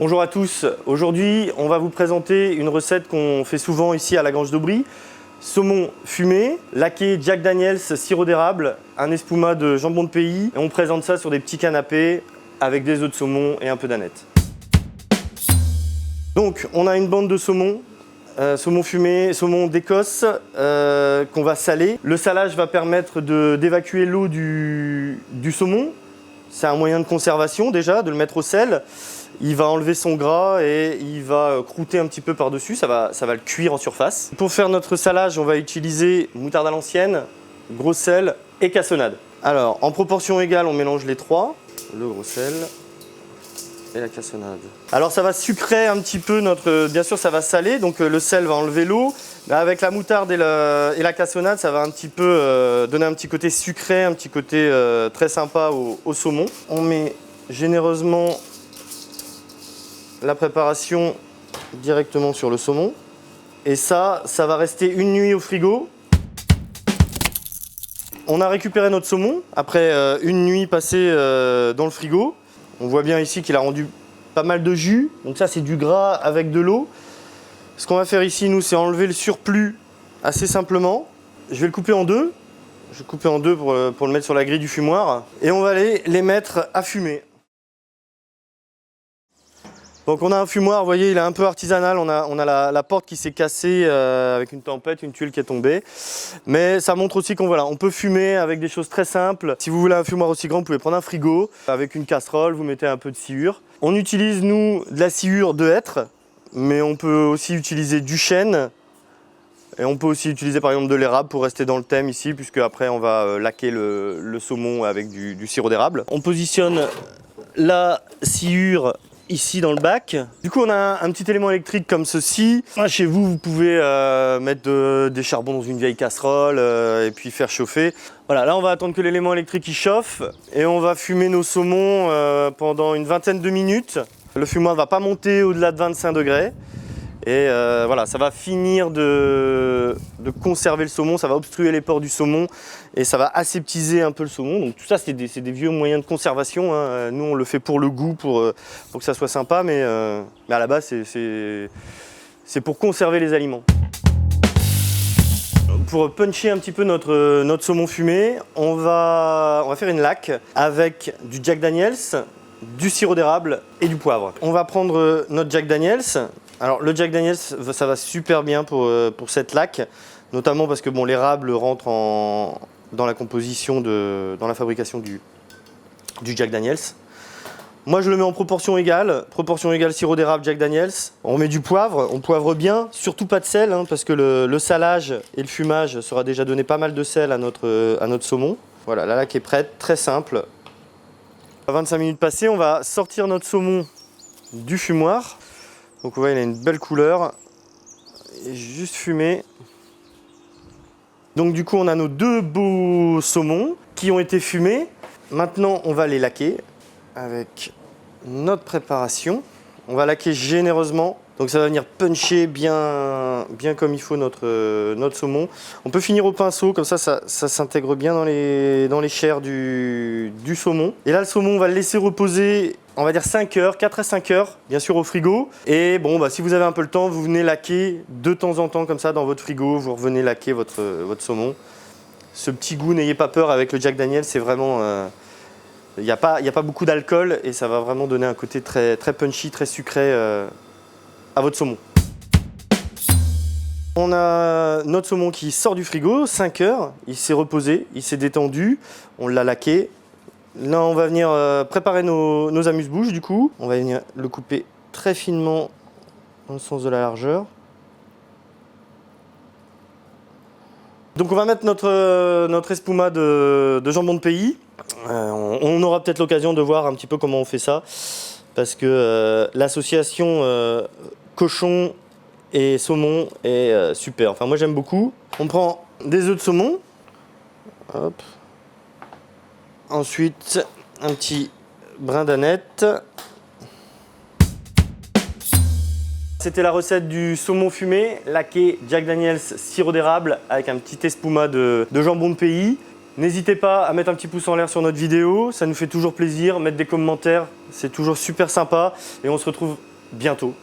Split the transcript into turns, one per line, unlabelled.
Bonjour à tous, aujourd'hui on va vous présenter une recette qu'on fait souvent ici à la Grange d'Aubry. Saumon fumé, laqué Jack Daniels, sirop d'érable, un espuma de jambon de pays et on présente ça sur des petits canapés avec des œufs de saumon et un peu d'aneth. Donc on a une bande de saumon, saumon fumé, saumon d'Écosse qu'on va saler. Le salage va permettre d'évacuer l'eau du saumon. C'est un moyen de conservation déjà, de le mettre au sel. Il va enlever son gras et il va croûter un petit peu par-dessus, ça va le cuire en surface. Pour faire notre salage, on va utiliser moutarde à l'ancienne, gros sel et cassonade. Alors, en proportion égale, on mélange les trois, le gros sel et la cassonade. Alors ça va sucrer un petit peu bien sûr ça va saler, donc le sel va enlever l'eau. Avec la moutarde et la cassonade, ça va un petit peu donner un petit côté sucré, un petit côté très sympa au saumon. On met généreusement la préparation directement sur le saumon. Et ça va rester une nuit au frigo. On a récupéré notre saumon après une nuit passée dans le frigo. On voit bien ici qu'il a rendu pas mal de jus. Donc ça, c'est du gras avec de l'eau. Ce qu'on va faire ici, nous, c'est enlever le surplus assez simplement. Je vais le couper en deux. Je vais le couper en deux pour le mettre sur la grille du fumoir. Et on va les mettre à fumer. Donc on a un fumoir, vous voyez, il est un peu artisanal, on a la porte qui s'est cassée avec une tempête, une tuile qui est tombée. Mais ça montre aussi on peut fumer avec des choses très simples. Si vous voulez un fumoir aussi grand, vous pouvez prendre un frigo avec une casserole, vous mettez un peu de sciure. On utilise, nous, de la sciure de hêtre, mais on peut aussi utiliser du chêne. Et on peut aussi utiliser par exemple de l'érable pour rester dans le thème ici, puisque après on va laquer le saumon avec du sirop d'érable. On positionne la sciure ici dans le bac. Du coup on a un petit élément électrique comme ceci. Chez vous, vous pouvez mettre des charbons dans une vieille casserole et puis faire chauffer. Voilà, là on va attendre que l'élément électrique il chauffe et on va fumer nos saumons pendant une vingtaine de minutes. Le fumoir ne va pas monter au-delà de 25 degrés. Et voilà, ça va finir de conserver le saumon, ça va obstruer les pores du saumon et ça va aseptiser un peu le saumon. Donc tout ça, c'est des vieux moyens de conservation, hein. Nous, on le fait pour le goût, pour que ça soit sympa, mais à la base, c'est pour conserver les aliments. Pour puncher un petit peu notre saumon fumé, on va faire une laque avec du Jack Daniels, du sirop d'érable et du poivre. On va prendre notre Jack Daniels. Alors le Jack Daniels, ça va super bien pour cette laque, notamment parce que bon, l'érable rentre dans la composition, dans la fabrication du Jack Daniels. Moi je le mets en proportion égale sirop d'érable, Jack Daniels. On met du poivre, on poivre bien, surtout pas de sel, hein, parce que le salage et le fumage sera déjà donné pas mal de sel à notre saumon. Voilà, la laque est prête, très simple. À 25 minutes passées, on va sortir notre saumon du fumoir. Donc vous voyez, il a une belle couleur, il est juste fumé. Donc du coup, on a nos deux beaux saumons qui ont été fumés. Maintenant, on va les laquer avec notre préparation. On va laquer généreusement, donc ça va venir puncher bien comme il faut notre saumon. On peut finir au pinceau, comme ça s'intègre bien dans les chairs du saumon. Et là, le saumon, on va le laisser reposer, on va dire 5 heures, 4 à 5 heures, bien sûr au frigo. Et bon, si vous avez un peu le temps, vous venez laquer de temps en temps comme ça dans votre frigo, vous revenez laquer votre saumon. Ce petit goût, n'ayez pas peur avec le Jack Daniels, c'est vraiment... Il n'y a pas beaucoup d'alcool et ça va vraiment donner un côté très, très punchy, très sucré à votre saumon. On a notre saumon qui sort du frigo, 5 heures, il s'est reposé, il s'est détendu, on l'a laqué. Là, on va venir préparer nos amuse-bouches du coup. On va venir le couper très finement dans le sens de la largeur. Donc on va mettre notre espuma de jambon de pays. On aura peut-être l'occasion de voir un petit peu comment on fait ça, parce que l'association cochon et saumon est super. Enfin moi j'aime beaucoup. On prend des œufs de saumon. Hop. Ensuite un petit brin d'aneth. C'était la recette du saumon fumé, laqué Jack Daniels sirop d'érable avec un petit espuma de jambon de pays. N'hésitez pas à mettre un petit pouce en l'air sur notre vidéo, ça nous fait toujours plaisir. Mettre des commentaires, c'est toujours super sympa. Et on se retrouve bientôt.